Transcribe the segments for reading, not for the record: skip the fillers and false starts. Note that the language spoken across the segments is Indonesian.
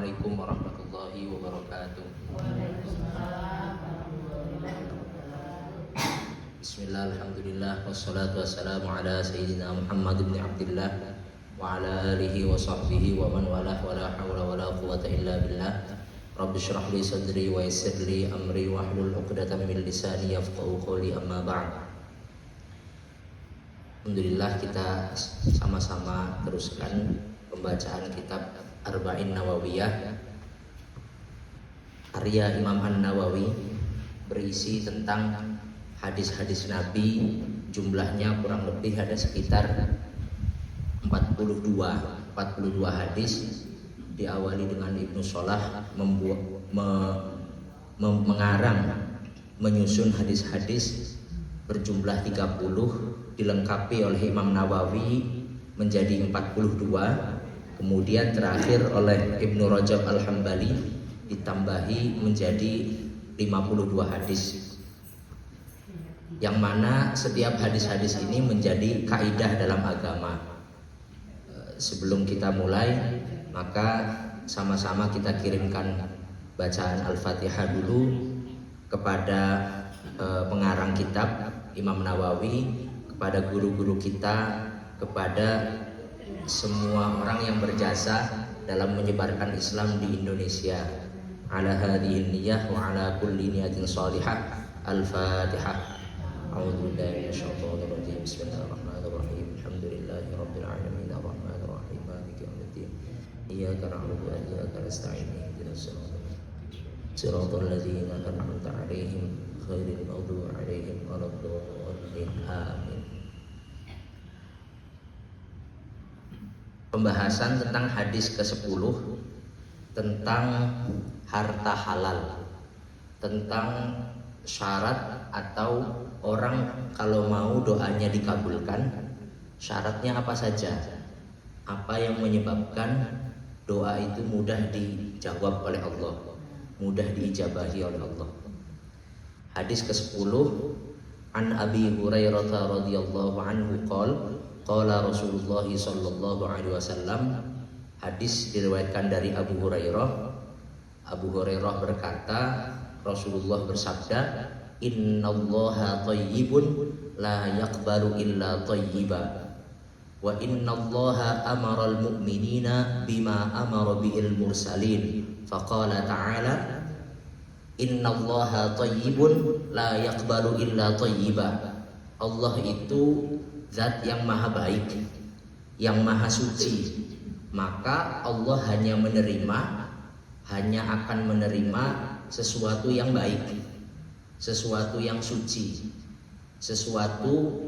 Assalamualaikum warahmatullahi wabarakatuh. Bismillah, alhamdulillah, wassalatu wassalamu ala sayyidina Muhammad ibn Abdillah wa ala alihi wa sahbihi wa man walah wa la hawla wa la quwwata illa billah. Rabbi shrah li sadri wa yassir li amri wa hlul 'uqdatam min lisani yafqahu qawli, amma ba'd. Alhamdulillah, kita sama-sama teruskan pembacaan kitab Arba'in Nawawiyah karya Imam An-Nawawi, berisi tentang hadis-hadis Nabi. Jumlahnya kurang lebih ada sekitar 42 hadis. Diawali dengan Ibnu Shalah menyusun hadis-hadis berjumlah 30, dilengkapi oleh Imam Nawawi menjadi 42. Kemudian terakhir oleh Ibnu Rajab Al-Hambali ditambahi menjadi 52 hadis, yang mana setiap hadis-hadis ini menjadi kaidah dalam agama. Sebelum kita mulai, maka sama-sama kita kirimkan bacaan Al-Fatihah dulu kepada pengarang kitab Imam Nawawi, kepada guru-guru kita, kepada semua orang yang berjasa dalam menyebarkan Islam di Indonesia. Ala hadhihi niyyah wa ala kulli niyatin shalihah. Al-Fatihah. A'udzu billahi minasyaitonir rajim. Bismillahirrahmanirrahim. Alhamdulillahirabbil alamin arrahmanir rahim maliki yaumiddin. Iyyaka na'budu wa iyyaka nasta'in. Ihdinas siratal ladzina an'amta 'alaihim ghairil maghdubi 'alaihim waladdallin. Amin. Pembahasan tentang hadis ke-10 tentang harta halal, tentang syarat atau orang kalau mau doanya dikabulkan, syaratnya apa saja, apa yang menyebabkan doa itu mudah dijawab oleh Allah, mudah diijabahi oleh Allah. Hadis ke-10, An Abi Hurairah radhiyallahu anhu qala Rasulullah sallallahu alaihi wasallam. Hadis diriwayatkan dari Abu Hurairah. Abu Hurairah berkata, Rasulullah bersabda, innallaha thayyibun la yaqbalu illa thayyiba wa innallaha amaral mu'minina bima amara bihil mursalin. Faqala ta'ala, innallaha thayyibun la yaqbalu illa thayyiba. Allah itu zat yang maha baik, yang maha suci, maka Allah hanya akan menerima sesuatu yang baik, sesuatu yang suci, sesuatu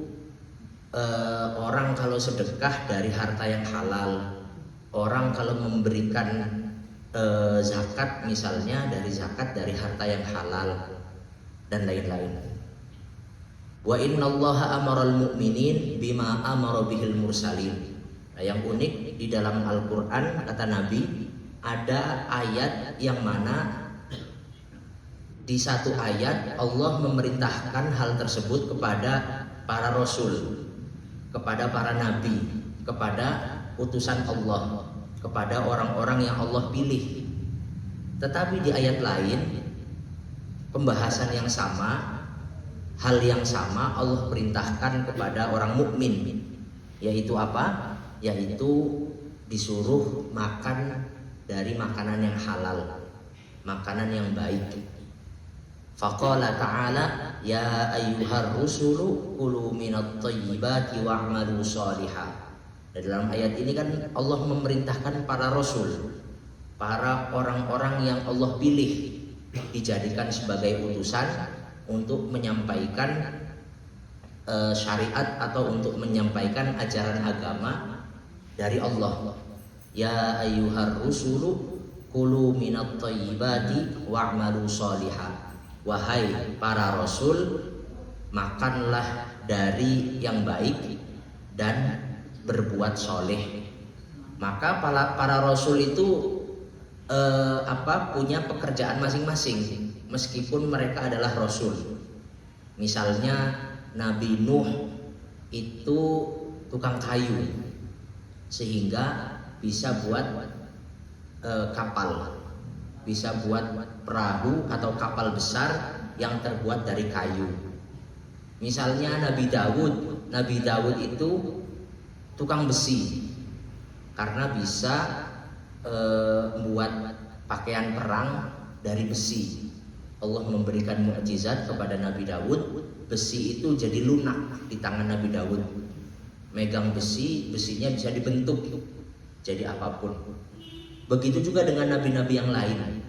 orang kalau sedekah dari harta yang halal, orang kalau memberikan zakat misalnya dari zakat dari harta yang halal, dan lain-lain. Wa innallaha amaral mu'minin bima amara bihil mursalin. Nah, yang unik di dalam Al-Quran, kata Nabi, ada ayat yang mana di satu ayat Allah memerintahkan hal tersebut kepada para rasul, kepada para nabi, kepada utusan Allah, kepada orang-orang yang Allah pilih. Tetapi di ayat lain, pembahasan yang sama, hal yang sama Allah perintahkan kepada orang mukmin, yaitu apa? Yaitu disuruh makan dari makanan yang halal, makanan yang baik. Faqala ta'ala, ya ayyuhar rusulu kulu minat thayyibati wa'malu shalihah. Dalam ayat ini kan Allah memerintahkan para rasul, para orang-orang yang Allah pilih, dijadikan sebagai utusan untuk menyampaikan syariat atau untuk menyampaikan ajaran agama dari Allah. Ya ayyuhar rusulu kulu minat thayyibati wa'malu shalihah. Wahai para rasul, makanlah dari yang baik dan berbuat soleh. Maka para rasul itu punya pekerjaan masing-masing, meskipun mereka adalah rasul. Misalnya Nabi Nuh itu tukang kayu, sehingga bisa buat kapal, bisa buat perahu atau kapal besar yang terbuat dari kayu. Misalnya Nabi Dawud itu tukang besi karena bisa membuat pakaian perang dari besi. Allah memberikan mukjizat kepada Nabi Dawud, besi itu jadi lunak di tangan Nabi Dawud. Megang besi, besinya bisa dibentuk jadi apapun. Begitu juga dengan nabi-nabi yang lain.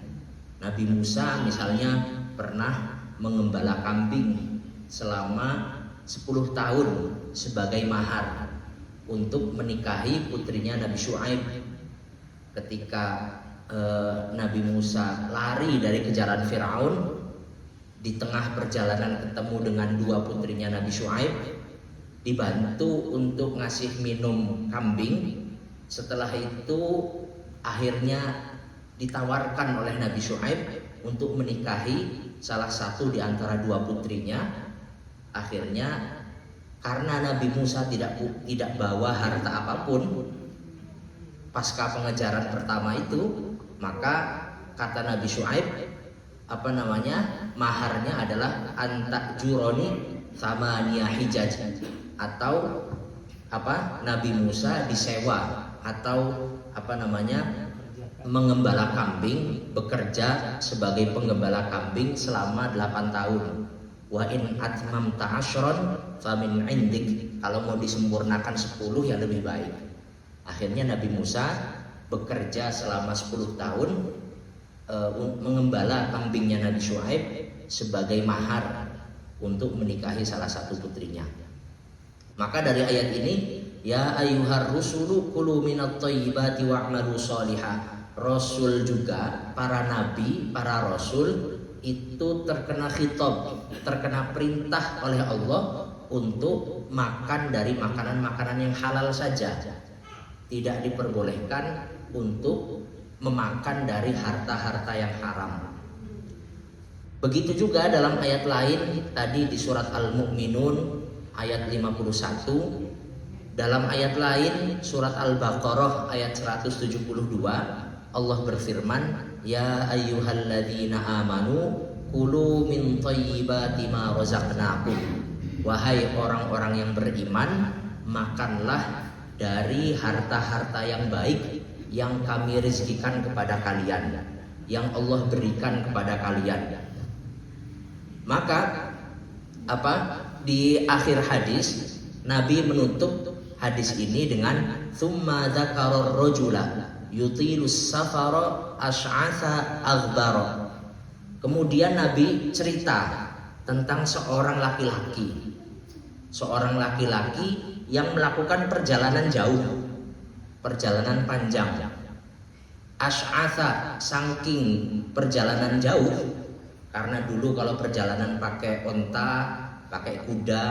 Nabi Musa misalnya pernah mengembala kambing selama 10 tahun sebagai mahar untuk menikahi putrinya Nabi Syuaib. Ketika Nabi Musa lari dari kejaran Firaun, di tengah perjalanan ketemu dengan dua putrinya Nabi Syuaib, dibantu untuk ngasih minum kambing. Setelah itu akhirnya ditawarkan oleh Nabi Syuaib untuk menikahi salah satu di antara dua putrinya. Akhirnya karena Nabi Musa tidak bawa harta apapun pasca pengejaran pertama itu, maka kata Nabi Syuaib, maharnya adalah antak juroni sama hijaj, atau Nabi Musa disewa atau mengembala kambing, bekerja sebagai penggembala kambing selama 8 tahun. Wa in atmamta asyron famin indik, kalau mau disempurnakan 10 ya lebih baik. Akhirnya Nabi Musa bekerja selama 10 tahun mengembala kambingnya Nabi Syuaib sebagai mahar untuk menikahi salah satu putrinya. Maka dari ayat ini, ya ayyuhar rusulu kulu minat thayyibati wa'malu sholihah. Rasul juga, para nabi, para rasul itu terkena khitab, terkena perintah oleh Allah untuk makan dari makanan-makanan yang halal saja. Tidak diperbolehkan untuk memakan dari harta-harta yang haram. Begitu juga dalam ayat lain tadi di surat Al-Mu'minun ayat 51. Dalam ayat lain surat Al-Baqarah ayat 172, Allah berfirman, ya ayyuhalladzina amanu kulu min thayyibati ma razaqnakum. Wahai orang-orang yang beriman, makanlah dari harta-harta yang baik yang kami rezekikan kepada kalian, yang Allah berikan kepada kalian. Maka di akhir hadis Nabi menutup hadis ini dengan thumma dzakara rajula yutilus safara asy'atha aghbara. Kemudian Nabi cerita tentang seorang laki-laki yang melakukan perjalanan jauh, perjalanan panjang. Asy'atha, saking perjalanan jauh, karena dulu kalau perjalanan pakai onta, pakai kuda,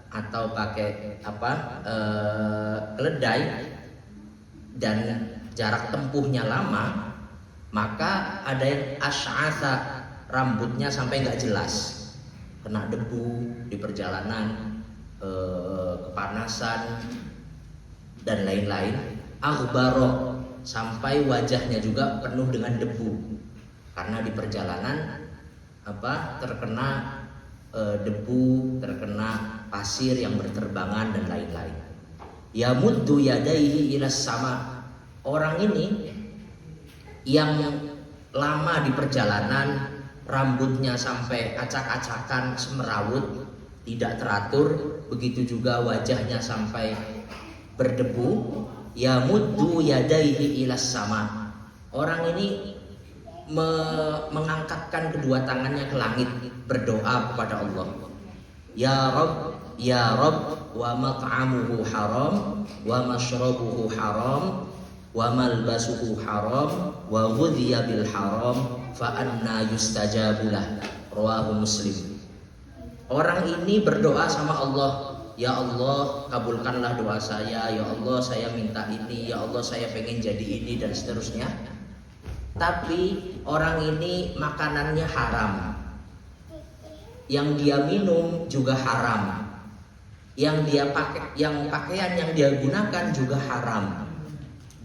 atau pakai keledai dan jarak tempuhnya lama, maka ada yang asy'atha, rambutnya sampai nggak jelas, kena debu di perjalanan, kepanasan dan lain-lain. Aghbaro, sampai wajahnya juga penuh dengan debu karena di perjalanan terkena debu, terkena pasir yang berterbangan dan lain-lain. Yamuddu yadaihi ilas sama. Orang ini yang lama di perjalanan, rambutnya sampai acak-acakan, semerawut, tidak teratur, begitu juga wajahnya sampai berdebu. Yamuddu yadaihi ilas sama. Orang ini mengangkatkan kedua tangannya ke langit, berdoa kepada Allah. Ya Rabb, wa mat'amuhu haram, wa mashrabuhu haram, wa malbasuhu haram, wa ghudhiya bil haram, fa anna yustajabulah. Rawahu Muslim. Orang ini berdoa sama Allah, ya Allah kabulkanlah doa saya, ya Allah saya minta ini, ya Allah saya pengen jadi ini, dan seterusnya. Tapi orang ini makanannya haram, yang dia minum juga haram, yang pakaian yang dia gunakan juga haram.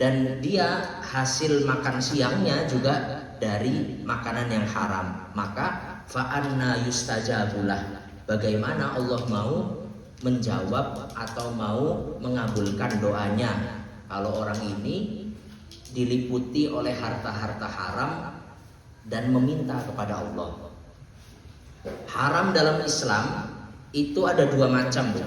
dan dia hasil makan siangnya juga dari makanan yang haram, maka fa'anna yustajabulah, bagaimana Allah mau menjawab atau mau mengabulkan doanya kalau orang ini diliputi oleh harta-harta haram dan meminta kepada Allah. Haram dalam Islam itu ada dua macam, Bu.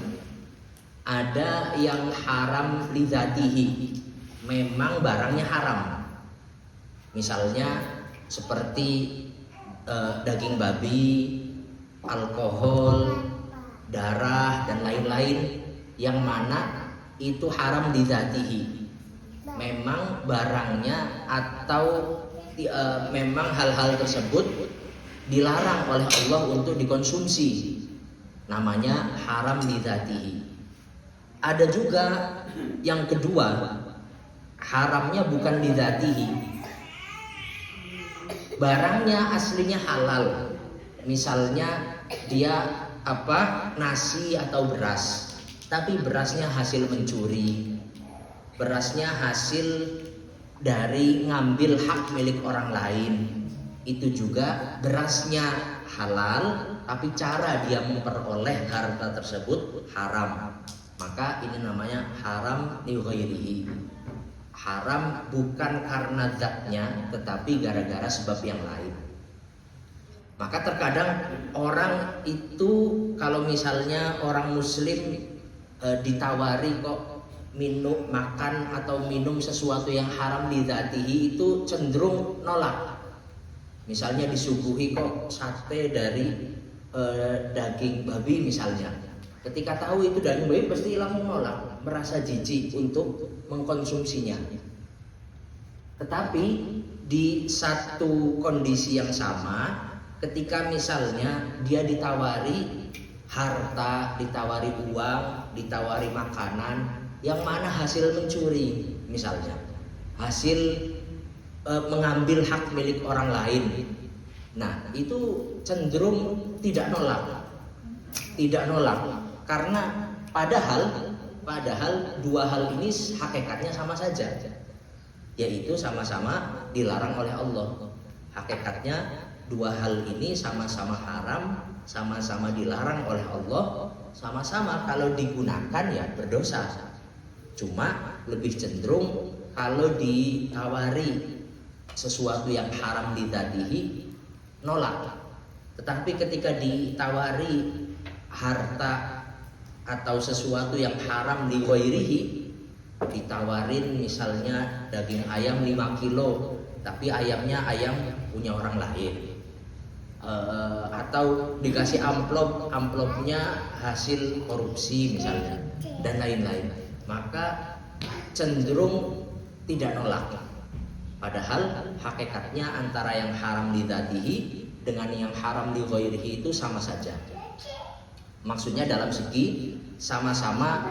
Ada yang haram lidzatihi, memang barangnya haram. Misalnya seperti daging babi, alkohol, darah dan lain-lain, yang mana itu haram lidzatihi. Memang barangnya atau memang hal-hal tersebut dilarang oleh Allah untuk dikonsumsi, namanya haram lidzatihi. Ada juga yang kedua, haramnya bukan lidzatihi, barangnya aslinya halal. Misalnya dia nasi atau beras, tapi berasnya hasil mencuri, berasnya hasil dari ngambil hak milik orang lain. Itu juga berasnya halal, tapi cara dia memperoleh harta tersebut haram. Maka ini namanya haram li ghairihi. Haram bukan karena zatnya, tetapi gara-gara sebab yang lain. Maka terkadang orang itu kalau misalnya orang muslim ditawari kok makan atau minum sesuatu yang haram lidzatihi, itu cenderung nolak. Misalnya disuguhi kok sate dari daging babi misalnya, ketika tahu itu daging babi pasti langsung nolak, merasa jijik untuk mengkonsumsinya. Tetapi di satu kondisi yang sama, ketika misalnya dia ditawari harta, ditawari uang, ditawari makanan yang mana hasil mencuri, misalnya hasil mengambil hak milik orang lain, nah itu cenderung tidak nolak, karena padahal dua hal ini hakikatnya sama saja, yaitu sama-sama dilarang oleh Allah. Hakikatnya dua hal ini sama-sama haram, sama-sama dilarang oleh Allah, sama-sama kalau digunakan ya berdosa. Cuma lebih cenderung kalau ditawari sesuatu yang haram lidzatihi nolak. Tetapi ketika ditawari harta atau sesuatu yang haram li ghairihi, ditawarin misalnya daging ayam 5 kilo, tapi ayamnya ayam punya orang lain, atau dikasih amplopnya hasil korupsi misalnya, dan lain-lain, maka cenderung tidak nolak. Padahal hakikatnya antara yang haram lidzatihi dengan yang haram li ghairihi itu sama saja. Maksudnya dalam segi sama-sama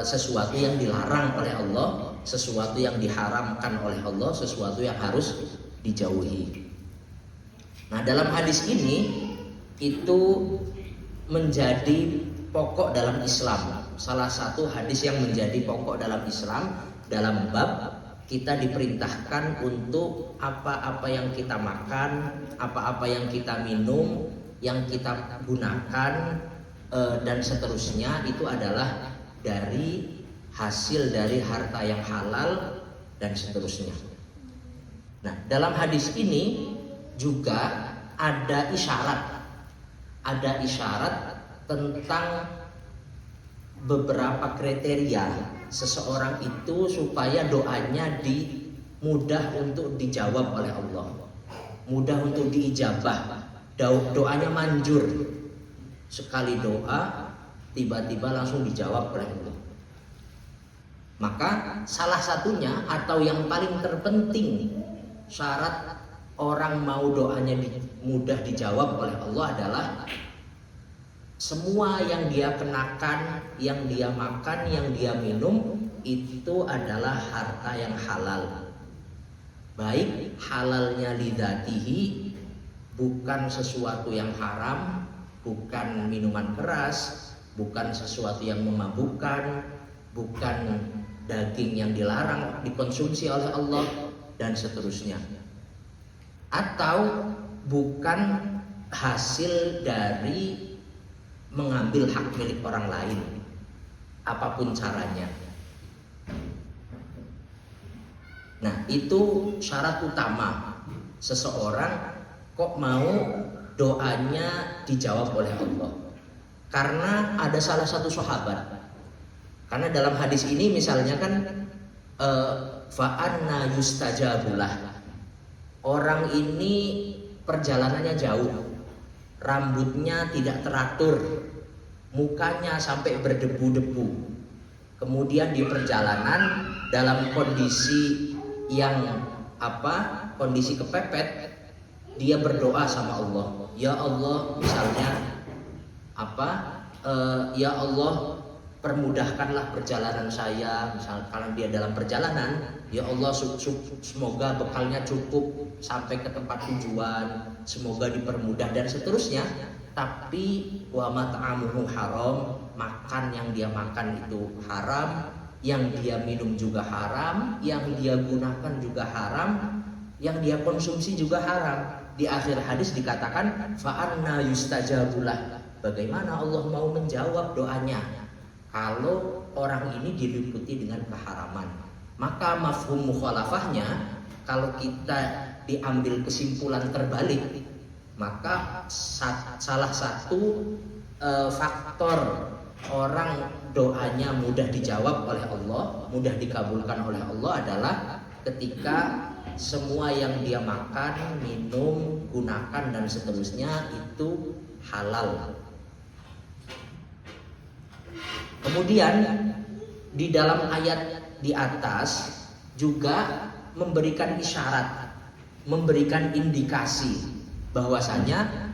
sesuatu yang dilarang oleh Allah, sesuatu yang diharamkan oleh Allah, sesuatu yang harus dijauhi. Nah, dalam hadis ini itu menjadi pokok dalam Islam. Salah satu hadis yang menjadi pokok dalam Islam, dalam bab kita diperintahkan untuk apa-apa yang kita makan, apa-apa yang kita minum, yang kita gunakan, dan seterusnya, itu adalah dari hasil dari harta yang halal dan seterusnya. Nah, dalam hadis ini juga ada isyarat tentang beberapa kriteria seseorang itu supaya doanya mudah untuk dijawab oleh Allah, mudah untuk diijabah, doanya manjur. Sekali doa tiba-tiba langsung dijawab oleh Allah. Maka salah satunya atau yang paling terpenting syarat orang mau doanya mudah dijawab oleh Allah adalah semua yang dia kenakan, yang dia makan, yang dia minum itu adalah harta yang halal. Baik halalnya lidzatihi, bukan sesuatu yang haram, bukan minuman keras, bukan sesuatu yang memabukkan, bukan daging yang dilarang dikonsumsi oleh Allah, dan seterusnya. Atau bukan hasil dari mengambil hak milik orang lain, apapun caranya. Nah, itu syarat utama seseorang kok mau doanya dijawab oleh Allah. Karena ada salah satu sahabat. Karena dalam hadis ini misalnya kan fa'anna yustajabulah. Orang ini perjalanannya jauh, rambutnya tidak teratur, mukanya sampai berdebu-debu. Kemudian di perjalanan dalam kondisi yang kondisi kepepet, dia berdoa sama Allah, ya Allah, misalnya ya Allah, permudahkanlah perjalanan saya. Misal kalau dia dalam perjalanan, ya Allah, semoga bekalnya cukup sampai ke tempat tujuan, semoga dipermudah dan seterusnya. Tapi wa mat'amuhu haram, makan yang dia makan itu haram, yang dia minum juga haram, yang dia gunakan juga haram, yang dia konsumsi juga haram. Di akhir hadis dikatakan fa'anna yustajabulah. Bagaimana Allah mau menjawab doanya kalau orang ini diliputi dengan keharaman? Maka mafhum mukhalafahnya, kalau kita diambil kesimpulan terbalik, maka salah satu faktor orang doanya mudah dijawab oleh Allah, mudah dikabulkan oleh Allah adalah ketika semua yang dia makan, minum, gunakan dan seterusnya itu halal. Kemudian di dalam ayat di atas juga memberikan isyarat, memberikan indikasi bahwasanya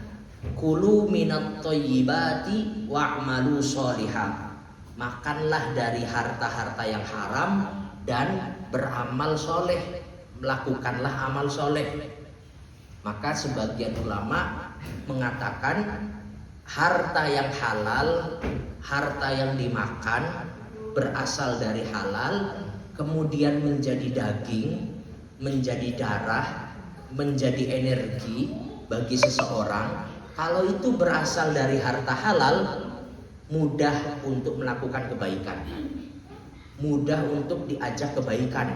kulu minat thayyibati wa'malu sholihah. Makanlah dari harta-harta yang haram dan beramal soleh, melakukanlah amal soleh. Maka sebagian ulama mengatakan harta yang halal, harta yang dimakan berasal dari halal, kemudian menjadi daging, menjadi darah, menjadi energi bagi seseorang. Kalau itu berasal dari harta halal, mudah untuk melakukan kebaikan, mudah untuk diajak kebaikan.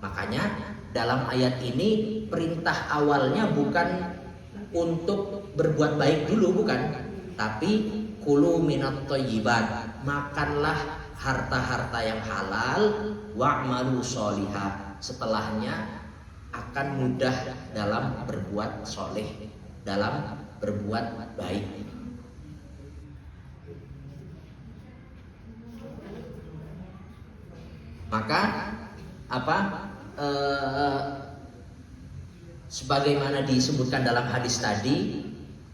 Makanya dalam ayat ini perintah awalnya bukan untuk berbuat baik dulu, bukan, tapi kulu minat thayyibat, makanlah harta-harta yang halal, wa'malu sholihah, setelahnya akan mudah dalam berbuat soleh, dalam berbuat baik. Maka sebagaimana disebutkan dalam hadis tadi,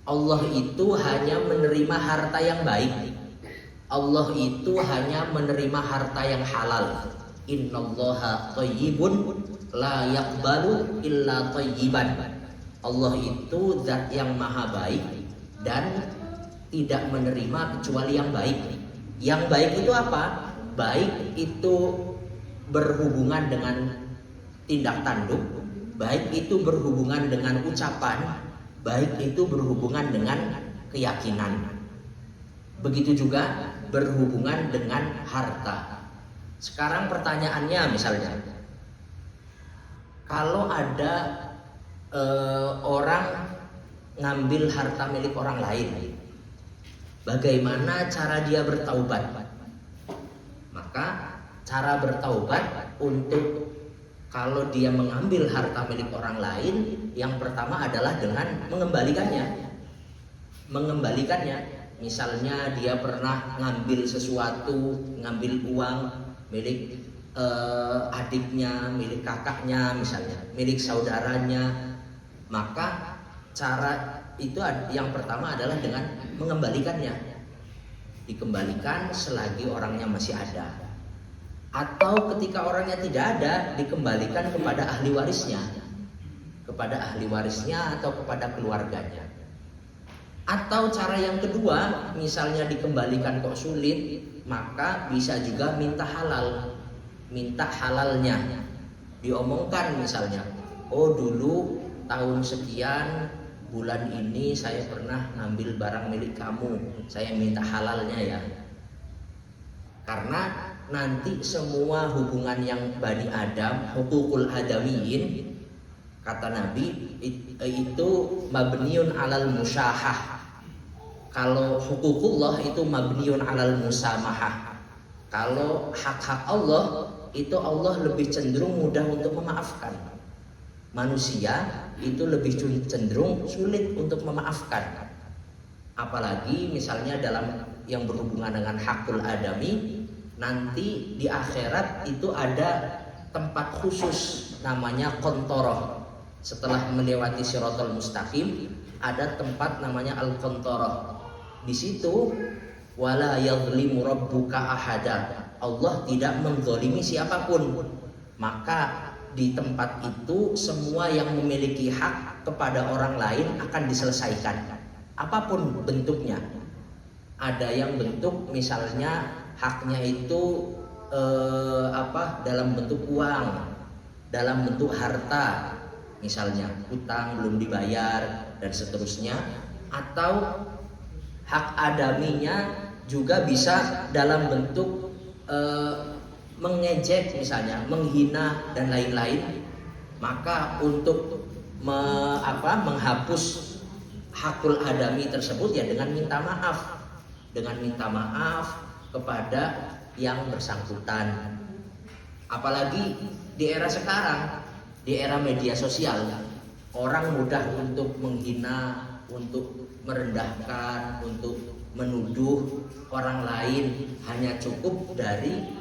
Allah itu hanya menerima harta yang baik. Allah itu hanya menerima harta yang halal. Innallaha thayyibun la yaqbalu illa thayyiban. Allah itu zat yang maha baik dan tidak menerima kecuali yang baik. Yang baik itu apa? Baik itu berhubungan dengan tindak tanduk, baik itu berhubungan dengan ucapan, baik itu berhubungan dengan keyakinan. Begitu juga berhubungan dengan harta. Sekarang pertanyaannya, misalnya kalau ada orang ngambil harta milik orang lain, bagaimana cara dia bertaubat? Maka cara bertaubat untuk kalau dia mengambil harta milik orang lain, yang pertama adalah dengan mengembalikannya. Misalnya dia pernah ngambil sesuatu, ngambil uang milik adiknya, milik kakaknya, misalnya milik saudaranya, maka cara itu yang pertama adalah dengan mengembalikannya. Dikembalikan selagi orangnya masih ada. Atau ketika orangnya tidak ada, dikembalikan kepada ahli warisnya, atau kepada keluarganya. Atau cara yang kedua, misalnya dikembalikan kok sulit, maka bisa juga minta halal. minta halalnya. Diomongkan misalnya, oh dulu tahun sekian bulan ini saya pernah ngambil barang milik kamu, saya minta halalnya ya. Karena nanti semua hubungan yang Bani Adam, hukukul adamiyin, kata Nabi, itu mabniun alal musyahah. Kalau hukukullah itu mabniun alal musamahah. Kalau hak-hak Allah itu Allah lebih cenderung mudah untuk memaafkan. Manusia itu lebih cenderung sulit untuk memaafkan. Apalagi misalnya dalam yang berhubungan dengan hakul adami, nanti di akhirat itu ada tempat khusus namanya kontoroh. Setelah melewati siratal mustaqim, ada tempat namanya al-kontoroh. Di situ wala yadhlimu rabbuka ahada. Allah tidak menzalimi siapapun. Maka di tempat itu semua yang memiliki hak kepada orang lain akan diselesaikan. Apapun bentuknya. Ada yang bentuk misalnya haknya itu dalam bentuk uang, dalam bentuk harta, misalnya utang belum dibayar dan seterusnya, atau hak adaminya juga bisa dalam bentuk mengejek misalnya, menghina dan lain-lain. Maka untuk menghapus hakul adami tersebut ya dengan minta maaf kepada yang bersangkutan. Apalagi di era sekarang, di era media sosial, orang mudah untuk menghina, untuk merendahkan, untuk menuduh orang lain hanya cukup dari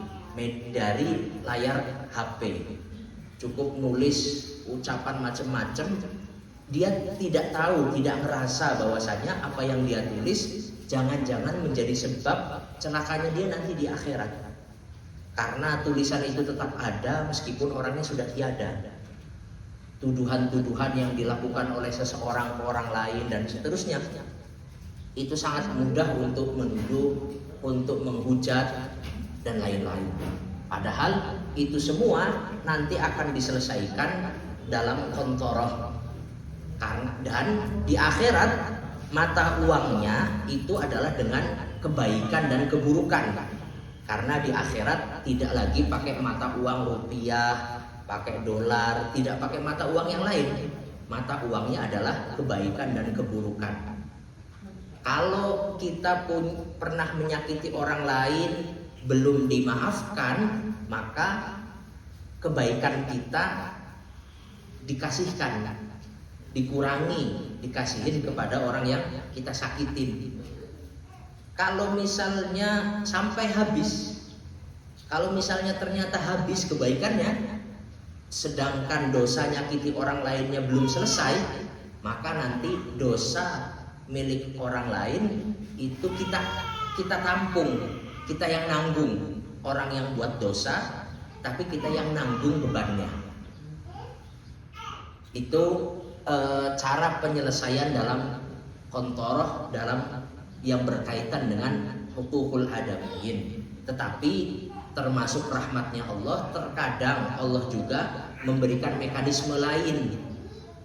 layar HP. Cukup nulis ucapan macam-macam, dia tidak tahu, tidak merasa bahwasanya apa yang dia tulis jangan-jangan menjadi sebab celakanya dia nanti di akhirat. Karena tulisan itu tetap ada meskipun orangnya sudah tiada. Tuduhan-tuduhan yang dilakukan oleh seseorang ke orang lain dan seterusnya, itu sangat mudah untuk menuduh, untuk menghujat dan lain-lain. Padahal itu semua nanti akan diselesaikan dalam kontoroh. Dan di akhirat mata uangnya itu adalah dengan kebaikan dan keburukan. Karena di akhirat tidak lagi pakai mata uang rupiah, pakai dolar, tidak pakai mata uang yang lain. Mata uangnya adalah kebaikan dan keburukan. Kalau kita pun pernah menyakiti orang lain belum dimaafkan, maka kebaikan kita dikasihkan, dikurangi, dikasihin kepada orang yang kita sakitin. Kalau misalnya sampai habis, kalau misalnya ternyata habis kebaikannya, sedangkan dosa nyakiti orang lainnya belum selesai, maka nanti dosa milik orang lain itu kita tampung, kita yang nanggung. Orang yang buat dosa, tapi kita yang nanggung bebannya. Itu cara penyelesaian dalam kontoroh, dalam yang berkaitan dengan hukukul adamiyin. Tetapi termasuk rahmatnya Allah, terkadang Allah juga memberikan mekanisme lain.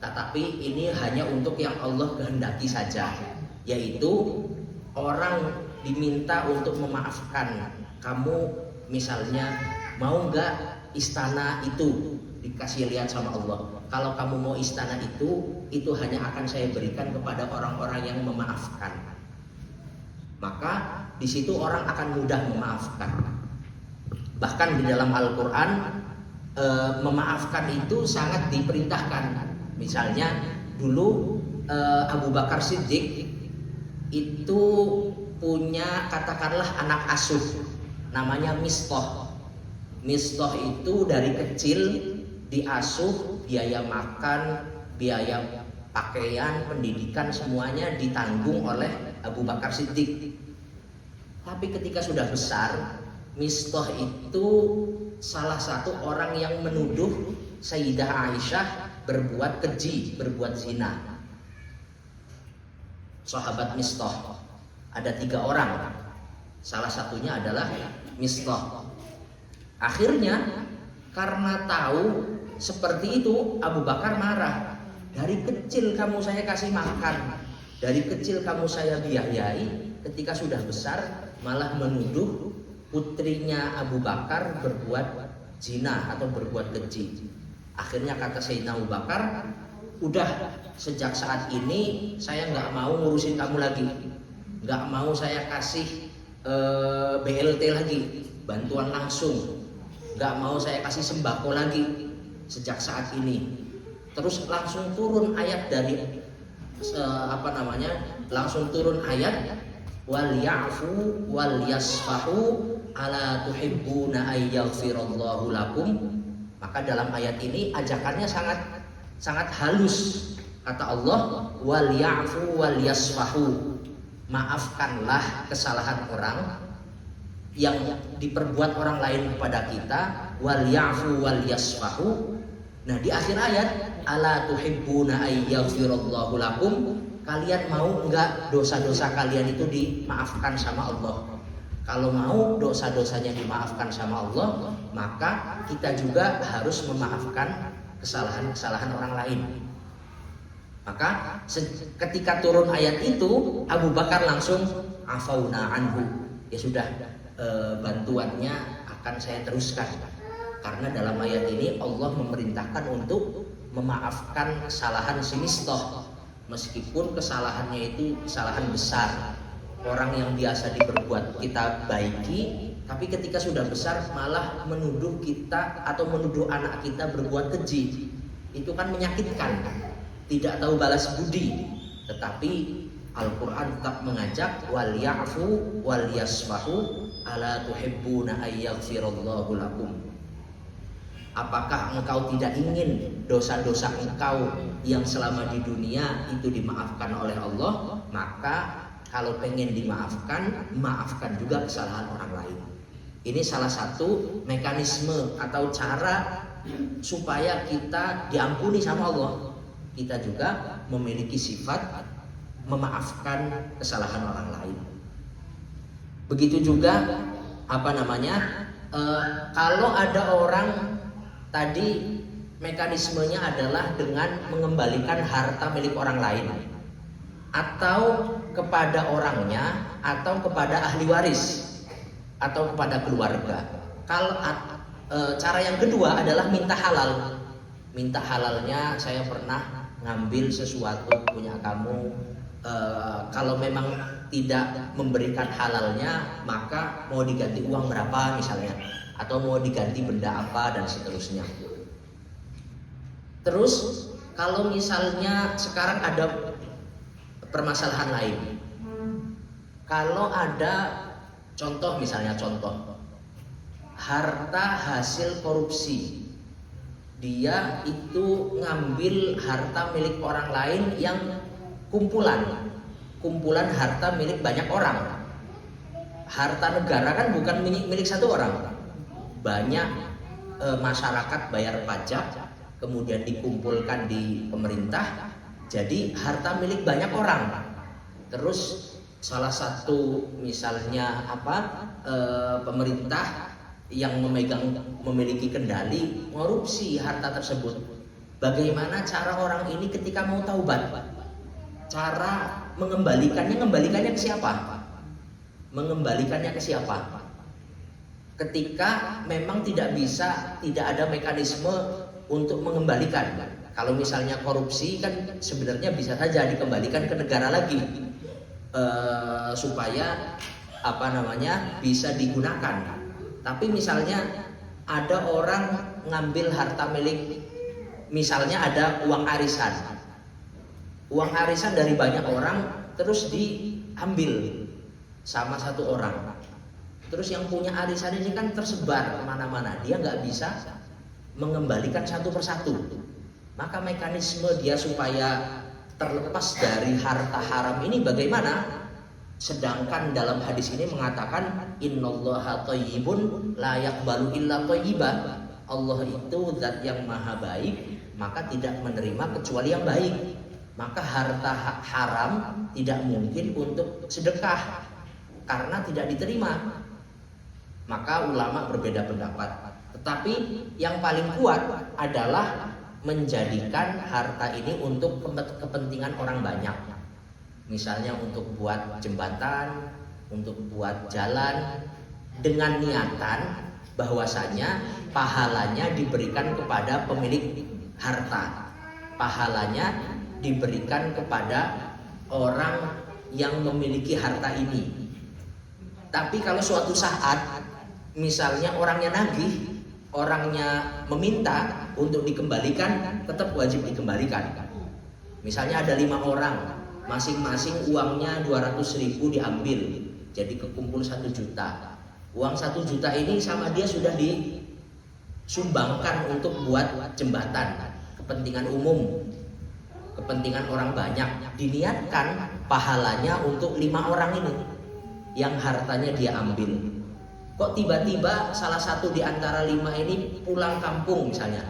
Tetapi ini hanya untuk yang Allah kehendaki saja, yaitu orang diminta untuk memaafkan. Kamu misalnya mau nggak istana itu dikasih lihat sama Allah. Kalau kamu mau istana itu hanya akan saya berikan kepada orang-orang yang memaafkan. Maka di situ orang akan mudah memaafkan. Bahkan di dalam Al-Quran memaafkan itu sangat diperintahkan. Misalnya dulu Abu Bakar Siddiq itu punya katakanlah anak asuh namanya Mistah. Mistah itu dari kecil diasuh, biaya makan, biaya pakaian, pendidikan semuanya ditanggung oleh Abu Bakar Siddiq. Tapi ketika sudah besar, Mistah itu salah satu orang yang menuduh Sayyidah Aisyah berbuat keji, berbuat zina. Sahabat Mistah ada 3 orang, salah satunya adalah Mistah. Akhirnya karena tahu seperti itu, Abu Bakar marah. Dari kecil kamu saya kasih makan, dari kecil kamu saya biayai, ketika sudah besar malah menuduh putrinya Abu Bakar berbuat zina atau berbuat keji. Akhirnya kata Sayyidina Abu Bakar, udah sejak saat ini saya nggak mau ngurusin kamu lagi, nggak mau saya kasih BLT lagi, bantuan langsung, nggak mau saya kasih sembako lagi sejak saat ini. Terus langsung turun ayat dari langsung turun ayat wal ya'fu wal yasfahu ala tuhibbuna ay yaghfirallahu lakum. Maka dalam ayat ini ajakannya sangat halus. Kata Allah, wal ya'fu wal yasfahu, maafkanlah kesalahan orang yang diperbuat orang lain kepada kita, wal ya'fu wal yasfahu. Nah di akhir ayat, ala tuhibbuna ay yaghfirallahu lakum, kalian mau enggak dosa-dosa kalian itu dimaafkan sama Allah? Kalau mau dosa-dosanya dimaafkan sama Allah, maka kita juga harus memaafkan kesalahan-kesalahan orang lain. Maka ketika turun ayat itu, Abu Bakar langsung afauna anhu, ya sudah, bantuannya akan saya teruskan. Karena dalam ayat ini Allah memerintahkan untuk memaafkan kesalahan si Mistah, meskipun kesalahannya itu kesalahan besar. Orang yang biasa diperbuat kita baiki, tapi ketika sudah besar malah menuduh kita atau menuduh anak kita berbuat keji. Itu kan menyakitkan, tidak tahu balas budi. Tetapi Al-Quran tetap mengajak wal ya'fu wal yasfahu ala tuhibbuna ay yaghfirallahu lakum. Apakah engkau tidak ingin dosa-dosa engkau yang selama di dunia itu dimaafkan oleh Allah? Maka kalau pengen dimaafkan, maafkan juga kesalahan orang lain. Ini salah satu mekanisme atau cara supaya kita diampuni sama Allah. Kita juga memiliki sifat memaafkan kesalahan orang lain. Begitu juga kalau ada orang tadi mekanismenya adalah dengan mengembalikan harta milik orang lain, atau kepada orangnya, atau kepada ahli waris, atau kepada keluarga. Kalau cara yang kedua adalah minta halal. Minta halalnya, saya pernah ngambil sesuatu punya kamu, kalau memang tidak memberikan halalnya, maka mau diganti uang berapa misalnya, atau mau diganti benda apa dan seterusnya. Terus kalau misalnya sekarang ada permasalahan lain, kalau ada contoh harta hasil korupsi, dia itu ngambil harta milik orang lain yang kumpulan harta milik banyak orang. Harta negara kan bukan milik satu orang, banyak masyarakat bayar pajak, kemudian dikumpulkan di pemerintah, jadi harta milik banyak orang. Terus salah satu misalnya pemerintah yang memiliki kendali korupsi harta tersebut. Bagaimana cara orang ini ketika mau taubat? Cara mengembalikannya ke siapa? Mengembalikannya ke siapa? Ketika memang tidak ada mekanisme untuk mengembalikan. Kalau misalnya korupsi kan sebenarnya bisa saja dikembalikan ke negara lagi, supaya bisa digunakan. Tapi misalnya ada orang ngambil harta milik, misalnya ada uang arisan dari banyak orang, terus diambil sama satu orang. Terus yang punya arisan ini kan tersebar kemana-mana, dia nggak bisa mengembalikan satu persatu. Maka mekanisme dia supaya terlepas dari harta haram ini bagaimana? Sedangkan dalam hadis ini mengatakan innallaha thayyibun la yaqbalu illa thayyiban. Allah itu zat yang maha baik, maka tidak menerima kecuali yang baik. Maka harta haram tidak mungkin untuk sedekah karena tidak diterima. Maka ulama berbeda pendapat. Tetapi yang paling kuat adalah menjadikan harta ini untuk kepentingan orang banyak. Misalnya untuk buat jembatan, untuk buat jalan, dengan niatan bahwasanya pahalanya diberikan kepada pemilik harta. Pahalanya diberikan kepada orang yang memiliki harta ini. Tapi kalau suatu saat misalnya orangnya nagih, orangnya meminta untuk dikembalikan, tetap wajib dikembalikan. Misalnya ada 5 orang, masing-masing uangnya 200.000 diambil, jadi kekumpul 1 juta. Uang 1 juta ini sama dia sudah disumbangkan untuk buat jembatan, kepentingan umum, kepentingan orang banyak. Diniatkan pahalanya untuk 5 orang ini yang hartanya dia ambil. Kok tiba-tiba salah satu di antara 5 ini pulang kampung misalnya.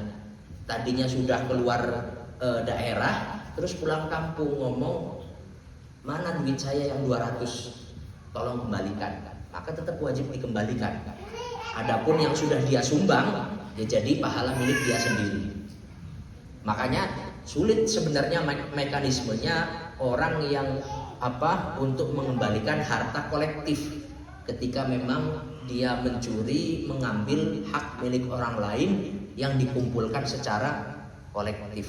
Tadinya sudah keluar daerah, terus pulang kampung ngomong, mana duit saya yang 200, tolong kembalikan. Maka tetap wajib dikembalikan. Adapun yang sudah dia sumbang, ya jadi pahala milik dia sendiri. Makanya sulit sebenarnya mekanismenya orang yang untuk mengembalikan harta kolektif ketika memang dia mencuri, mengambil hak milik orang lain yang dikumpulkan secara kolektif.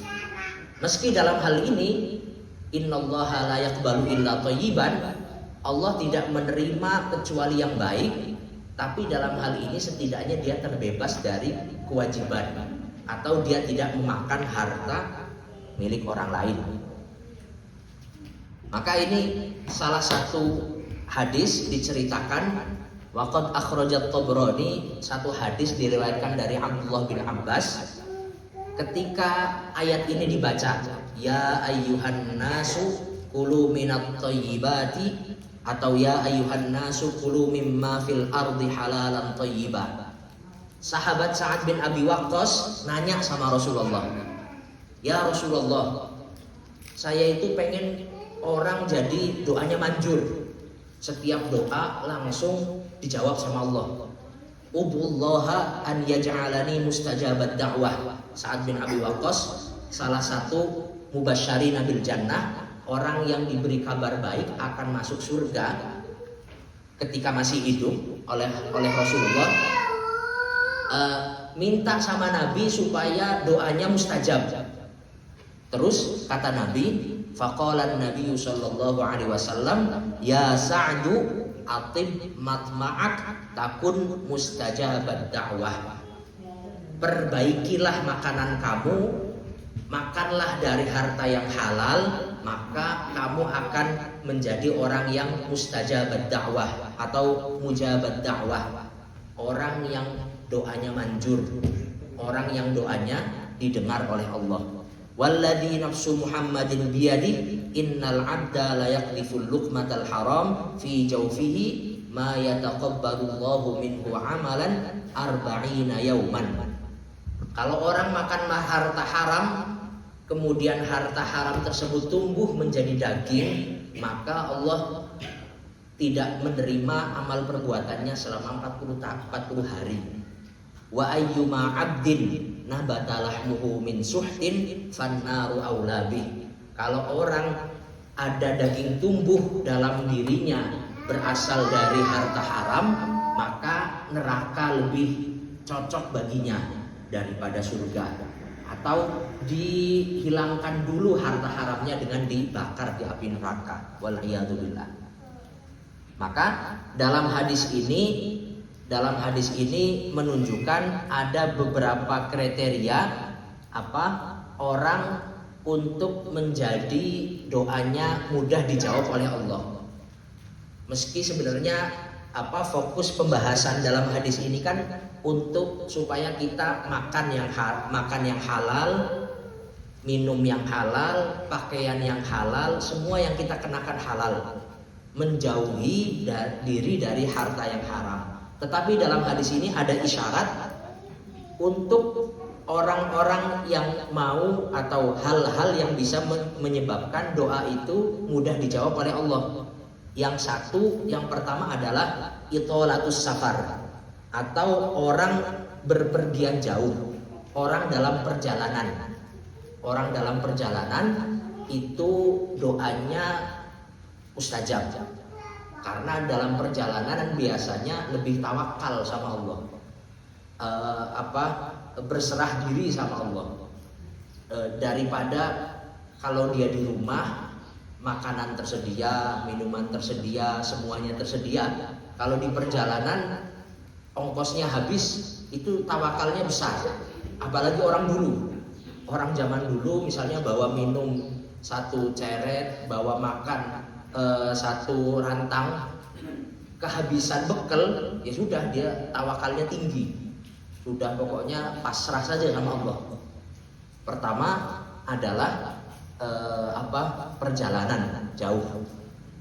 Meski dalam hal ini innallaha la yaqbalu illa thayyiban, Allah tidak menerima kecuali yang baik, tapi dalam hal ini setidaknya dia terbebas dari kewajiban atau dia tidak memakan harta milik orang lain. Maka ini salah satu hadis diceritakan, waqad akhrajat Tabrani, satu hadis diriwayatkan dari Abdullah bin Abbas. Ketika ayat ini dibaca, ya ayyuhan nasu kulu minat thayyibati, atau ya ayyuhan nasu kulu mimma fil ardi halalan thayyibah. Sahabat Sa'ad bin Abi Waqqas nanya sama Rasulullah, ya Rasulullah, saya itu pengen orang jadi doanya manjur, setiap doa langsung dijawab sama Allah. Ubullaha an yaj'alani mustajabat da'wah. Sa'ad bin Abi Waqqas salah satu mubasysyirina bil jannah, orang yang diberi kabar baik akan masuk surga ketika masih hidup oleh Rasulullah. Minta sama Nabi supaya doanya mustajab. Terus kata Nabi, faqala Nabi sallallahu alaihi wasallam, ya Sa'du atib matma'ak takun mustajabat da'wah. Perbaikilah makanan kamu, makanlah dari harta yang halal, maka kamu akan menjadi orang yang mustajabat da'wah atau mujabat da'wah, orang yang doanya manjur, orang yang doanya didengar oleh Allah. Walladzi nafsu Muhammadin biyadi innal 'abda la yaqdiful luqmatal haram fi jawfihi ma yataqabbalullahu minhu 'amalan 40 yauman. Kalau orang makan harta haram, kemudian harta haram tersebut tumbuh menjadi daging, maka Allah tidak menerima amal perbuatannya selama 40 hari. Wa ayyuma 'abdin nabata lahmuhu min suhtin fannaru aulabi. Kalau orang ada daging tumbuh dalam dirinya berasal dari harta haram, maka neraka lebih cocok baginya daripada surga. Atau dihilangkan dulu harta haramnya dengan dibakar di api neraka. Wal'iyadzubillah. Maka dalam hadis ini menunjukkan ada beberapa kriteria orang untuk menjadi doanya mudah dijawab oleh Allah. Meski sebenarnya fokus pembahasan dalam hadis ini kan untuk supaya kita makan yang halal, minum yang halal, pakaian yang halal, semua yang kita kenakan halal, menjauhi diri dari harta yang haram. Tetapi dalam hadis ini ada isyarat untuk orang-orang yang mau atau hal-hal yang bisa menyebabkan doa itu mudah dijawab oleh Allah. Yang pertama adalah itolatus safar, atau orang berpergian jauh, orang dalam perjalanan. Orang dalam perjalanan itu doanya mustajab. Karena dalam perjalanan biasanya lebih tawakal sama Allah, berserah diri sama Allah, daripada kalau dia di rumah makanan tersedia, minuman tersedia, semuanya tersedia. Kalau di perjalanan ongkosnya habis, itu tawakalnya besar. Apalagi orang dulu, orang zaman dulu misalnya bawa minum 1 ceret, bawa makan 1 rantang, kehabisan bekal, ya sudah dia tawakalnya tinggi. Sudah pokoknya pasrah saja sama Allah. Pertama adalah perjalanan jauh.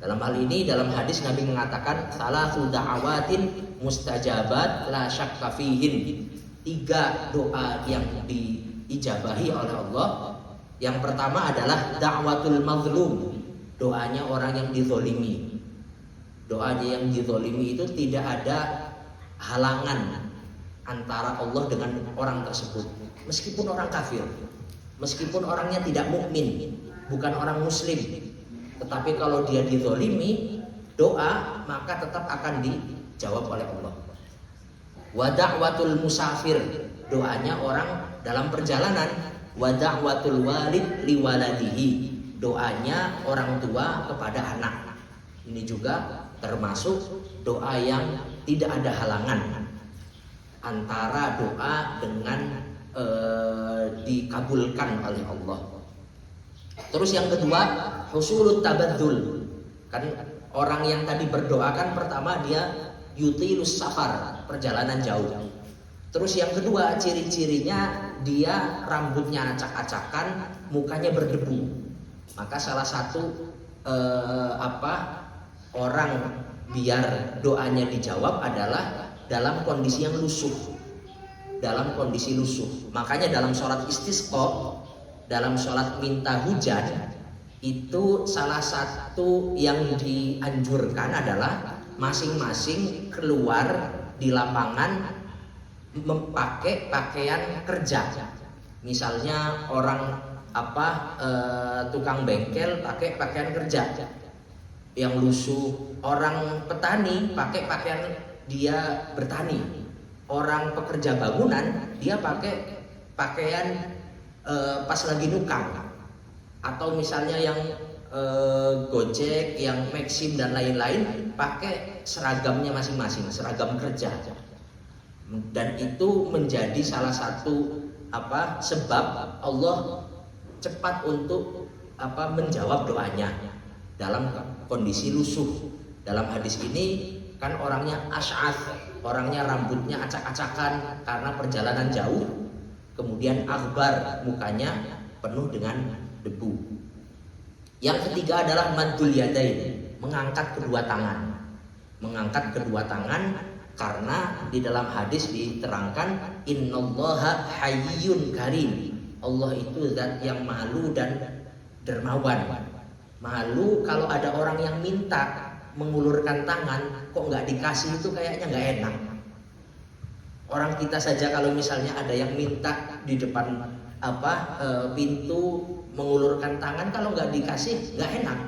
Dalam hal ini dalam hadis Nabi mengatakan salatu da'awatin mustajabat la syakka fihin. 3 doa yang diijabahi oleh Allah. Yang pertama adalah da'watul mazlum, doanya orang yang dizolimi. Doanya yang dizolimi itu tidak ada halangan antara Allah dengan orang tersebut, meskipun orang kafir, meskipun orangnya tidak mukmin, bukan orang muslim, tetapi kalau dia dizolimi, doa maka tetap akan dijawab oleh Allah. Wa da'watul musafir, doanya orang dalam perjalanan. Wa da'watul walid liwaladihi, doanya orang tua kepada anak. Ini juga termasuk doa yang tidak ada halangan antara doa dengan dikabulkan oleh Allah. Terus yang kedua, husulut tabadzul. Kan orang yang tadi berdoa kan pertama dia yutilus safar, perjalanan jauh. Terus yang kedua ciri-cirinya dia rambutnya acak-acakan, mukanya berdebu. Maka salah satu orang biar doanya dijawab adalah dalam kondisi yang lusuh. Dalam kondisi lusuh. Makanya dalam sholat istisqa, dalam sholat minta hujan, itu salah satu yang dianjurkan adalah masing-masing keluar di lapangan memakai pakaian kerja. Misalnya orang tukang bengkel pakai pakaian kerja yang lusuh, orang petani pakai pakaian dia bertani, orang pekerja bangunan dia pakai pakaian pas lagi nukang, atau misalnya yang Gojek, yang Maxim dan lain-lain pakai seragamnya masing-masing, seragam kerja. Dan itu menjadi salah satu sebab Allah cepat untuk menjawab doanya dalam kondisi lusuh. Dalam hadis ini kan orangnya asy'ath, orangnya rambutnya acak-acakan karena perjalanan jauh, kemudian aghbar, mukanya penuh dengan debu. Yang ketiga adalah maddul yadain, mengangkat kedua tangan. Mengangkat kedua tangan karena di dalam hadis diterangkan innallaha hayyun karim. Allah itu zat yang malu dan dermawan. Malu kalau ada orang yang minta mengulurkan tangan kok nggak dikasih, itu kayaknya nggak enak. Orang kita saja kalau misalnya ada yang minta di depan pintu mengulurkan tangan, kalau nggak dikasih nggak enak.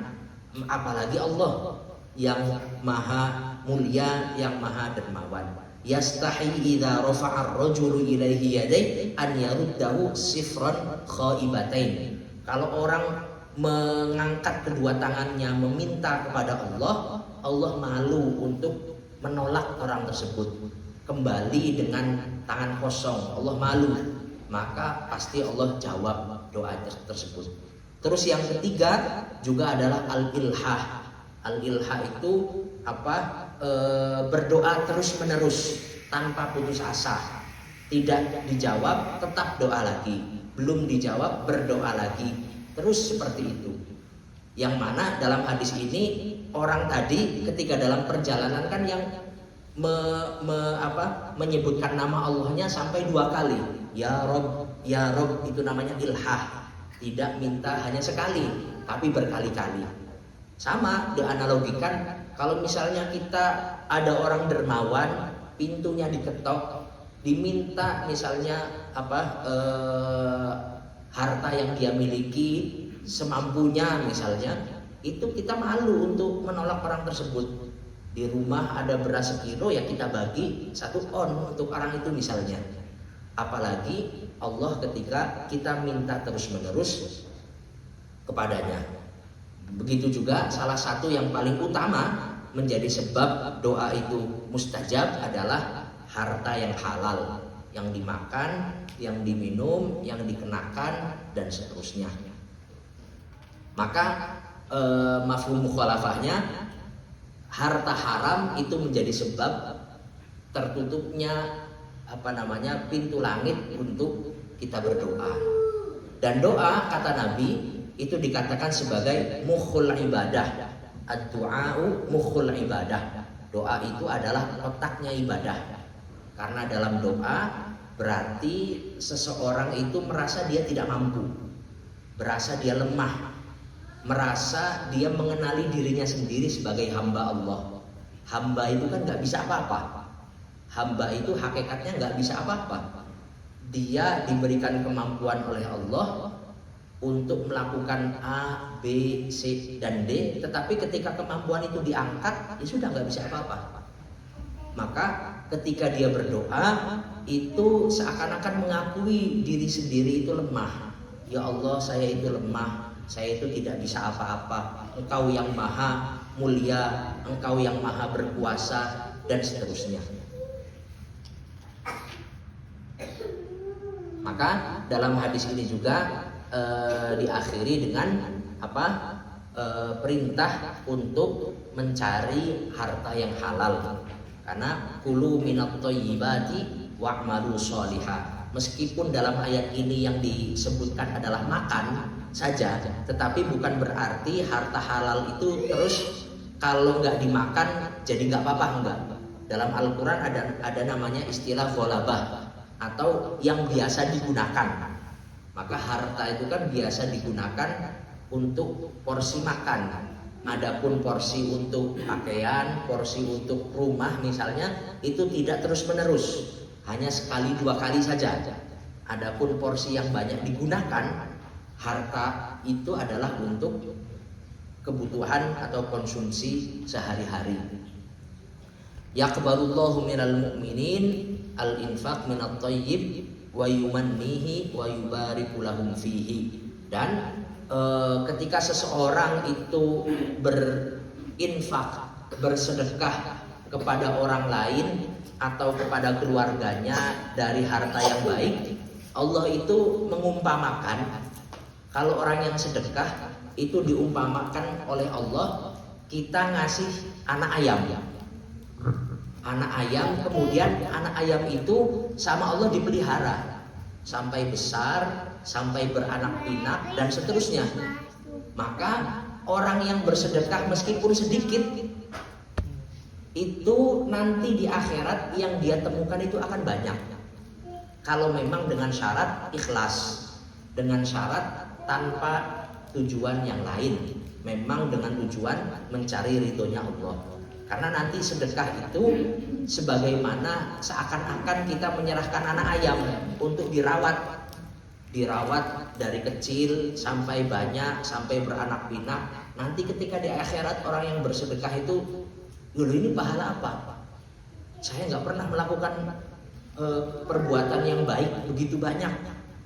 Apalagi Allah yang maha mulia, yang maha dermawan. Yastahi idza rafa'a ar-rajulu ilaihi yadayhi an yaruddahu sifran khaibatain. Kalau orang mengangkat kedua tangannya meminta kepada Allah, Allah malu untuk menolak orang tersebut kembali dengan tangan kosong. Allah malu, maka pasti Allah jawab doa tersebut. Terus yang ketiga juga adalah al-ilhah. Al-ilhah itu berdoa terus menerus tanpa putus asa. Tidak dijawab tetap doa lagi, belum dijawab berdoa lagi, terus seperti itu. Yang mana dalam hadis ini orang tadi ketika dalam perjalanan kan yang menyebutkan nama Allahnya sampai 2 kali. Ya Rob, ya Rob, itu namanya ilhah. Tidak minta hanya sekali, tapi berkali-kali. Sama dianalogikan kalau misalnya kita ada orang dermawan, pintunya diketok, diminta misalnya harta yang dia miliki semampunya misalnya, itu kita malu untuk menolak orang tersebut. Di rumah ada beras sekilo, ya kita bagi 1 on untuk orang itu misalnya. Apalagi Allah ketika kita minta terus-menerus kepadanya. Begitu juga salah satu yang paling utama menjadi sebab doa itu mustajab adalah harta yang halal, yang dimakan, yang diminum, yang dikenakan, dan seterusnya. Maka mafhum mukhalafahnya, harta haram itu menjadi sebab tertutupnya pintu langit untuk kita berdoa. Dan doa, kata Nabi, itu dikatakan sebagai mukhul ibadah. Ad-du'a'u mukhul ibadah. Doa itu adalah otaknya ibadah. Karena dalam doa berarti seseorang itu merasa dia tidak mampu, merasa dia lemah, merasa dia mengenali dirinya sendiri sebagai hamba Allah. Hamba itu kan gak bisa apa-apa. Hamba itu hakikatnya gak bisa apa-apa. Dia diberikan kemampuan oleh Allah untuk melakukan A, B, C, dan D. Tetapi ketika kemampuan itu diangkat, ya sudah gak bisa apa-apa. Maka ketika dia berdoa, itu seakan-akan mengakui diri sendiri itu lemah. Ya Allah, saya itu lemah, saya itu tidak bisa apa-apa. Engkau yang maha mulia, Engkau yang maha berkuasa, dan seterusnya. Maka dalam hadis ini juga diakhiri dengan perintah untuk mencari harta yang halal. Karena kulu minat thayyibati wa'malu sholihah. Meskipun dalam ayat ini yang disebutkan adalah makan saja, tetapi bukan berarti harta halal itu terus kalau nggak dimakan jadi nggak apa-apa, enggak. Dalam Al-Quran ada namanya istilah ghalabah atau yang biasa digunakan. Maka harta itu kan biasa digunakan untuk porsi makan. Adapun porsi untuk pakaian, porsi untuk rumah misalnya, itu tidak terus-menerus, hanya sekali 2 kali saja. Adapun porsi yang banyak digunakan, harta itu adalah untuk kebutuhan atau konsumsi sehari-hari. Yaqbalullahu minal mu'minin al-infaq minat thayyib wa yumannihi wa yubariku lahum fihi. Dan ketika seseorang itu berinfak, bersedekah kepada orang lain atau kepada keluarganya dari harta yang baik, Allah itu mengumpamakan, kalau orang yang sedekah itu diumpamakan oleh Allah, kita ngasih anak ayam. Anak ayam, kemudian anak ayam itu sama Allah dipelihara sampai besar, sampai beranak pinak, dan seterusnya. Maka orang yang bersedekah meskipun sedikit, itu nanti di akhirat yang dia temukan itu akan banyak. Kalau memang dengan syarat ikhlas, dengan syarat tanpa tujuan yang lain, memang dengan tujuan mencari ridhonya Allah. Karena nanti sedekah itu sebagaimana seakan-akan kita menyerahkan anak ayam untuk dirawat dari kecil sampai banyak, sampai beranak pinak. Nanti ketika di akhirat orang yang bersedekah itu, dulu ini pahala apa? Saya nggak pernah melakukan perbuatan yang baik begitu banyak,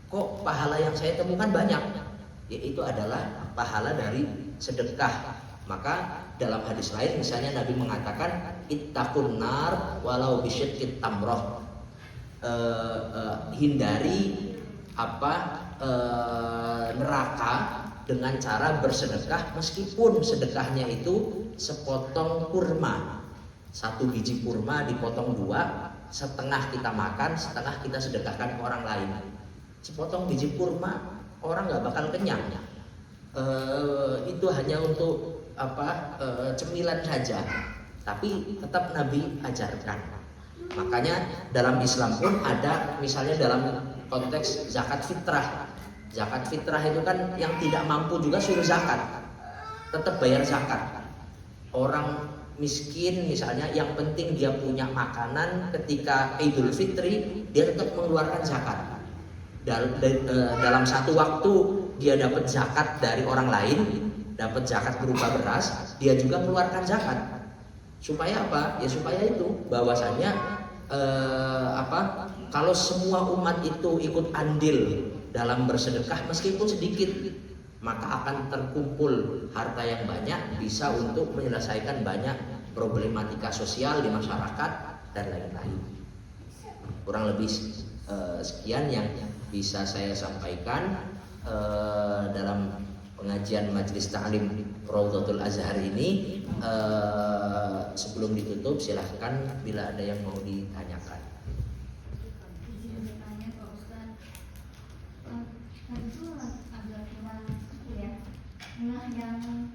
kok pahala yang saya temukan banyak? Yaitu adalah pahala dari sedekah. Maka dalam hadis lain misalnya Nabi mengatakan ittaqun nar walau bisyiqqit tamrah. Hindari neraka dengan cara bersedekah, meskipun sedekahnya itu sepotong kurma. 1 biji kurma dipotong 2, setengah kita makan, setengah kita sedekahkan ke orang lain. Sepotong biji kurma orang nggak bakal kenyang. Itu hanya untuk cemilan saja, tapi tetap Nabi ajarkan. Makanya dalam Islam pun ada, misalnya dalam konteks zakat fitrah. Zakat fitrah itu kan yang tidak mampu juga suruh zakat, tetap bayar zakat. Orang miskin misalnya, yang penting dia punya makanan, ketika Idul Fitri dia tetap mengeluarkan zakat. Dalam satu waktu dia dapat zakat dari orang lain, dapat zakat berupa beras, dia juga mengeluarkan zakat. Supaya apa? Ya supaya itu bahwasanya kalau semua umat itu ikut andil dalam bersedekah meskipun sedikit, maka akan terkumpul harta yang banyak, bisa untuk menyelesaikan banyak problematika sosial di masyarakat dan lain-lain. Kurang lebih sekian yang bisa saya sampaikan dalam pengajian Majelis Ta'lim Raudhatul Azhar ini. Sebelum ditutup, silahkan bila ada yang mau ditanyakan. Izin bertanya Pak Ustadz, itu agak kurang ya, yang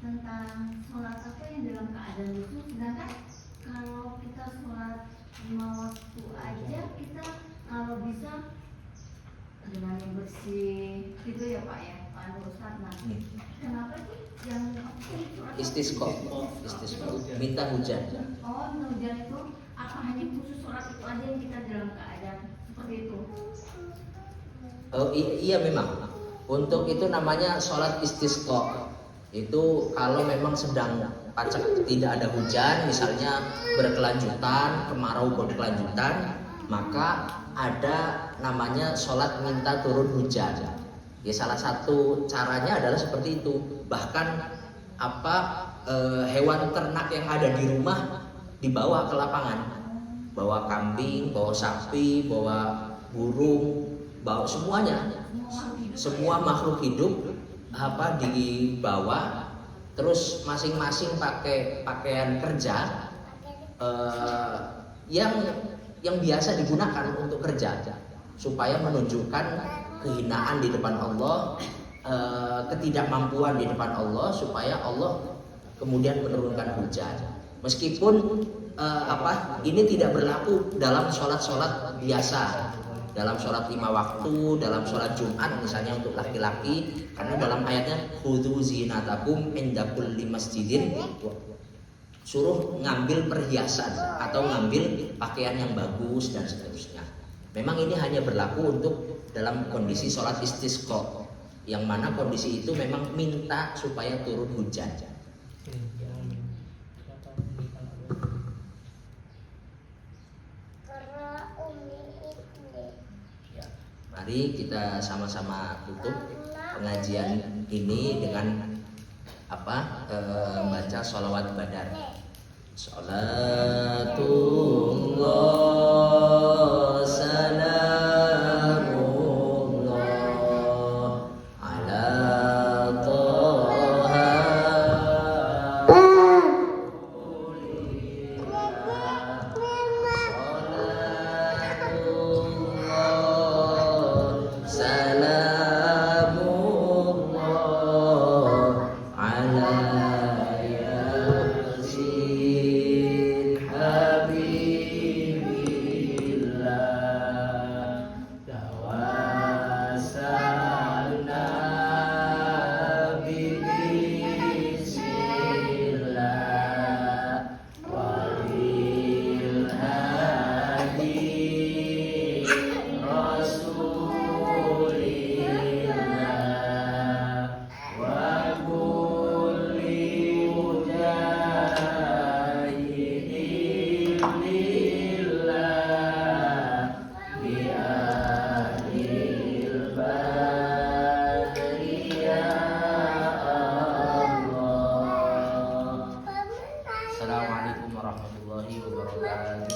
tentang sholat apa yang dalam keadaan itu, sedangkan kalau kita sholat 5 waktu aja, kita kalau bisa dengan yang bersih gitu ya Pak ya, Pak Ustadz. Nah, kenapa sih yang Istisqa, minta hujan. Oh, hujan itu apa hanya khusus sholat itu aja yang kita dalam keadaan seperti itu? Oh iya memang. Untuk itu namanya sholat istisqa. Itu kalau memang sedang pacak tidak ada hujan, misalnya berkelanjutan, kemarau berkelanjutan, maka ada namanya sholat minta turun hujan. Ya salah satu caranya adalah seperti itu. Bahkan hewan ternak yang ada di rumah dibawa ke lapangan, bawa kambing, bawa sapi, bawa burung, bawa semuanya, semua makhluk hidup dibawa, terus masing-masing pakai pakaian kerja yang biasa digunakan untuk kerja, supaya menunjukkan kehinaan di depan Allah, ketidakmampuan di depan Allah, supaya Allah kemudian menurunkan hujan. Meskipun ini tidak berlaku dalam sholat-sholat biasa, dalam sholat 5 waktu, dalam sholat Jumat misalnya untuk laki-laki, karena dalam ayatnya khudzu zinatakum inda kulli masjidin, suruh ngambil perhiasan atau ngambil pakaian yang bagus dan seterusnya. Memang ini hanya berlaku untuk dalam kondisi sholat istisqa, yang mana kondisi itu memang minta supaya turun hujan. Ya, mari kita sama-sama tutup pengajian ini dengan baca sholawat badar. Salatullah salamullah ala Toha Salatullah salamullah ala Yasin Habibillah tawassalna bismillah walil hadi rasulillah wa kulli mujahidin lillah bi ahlil badri ya Allah. Assalamualaikum warahmatullahi wabarakatuh.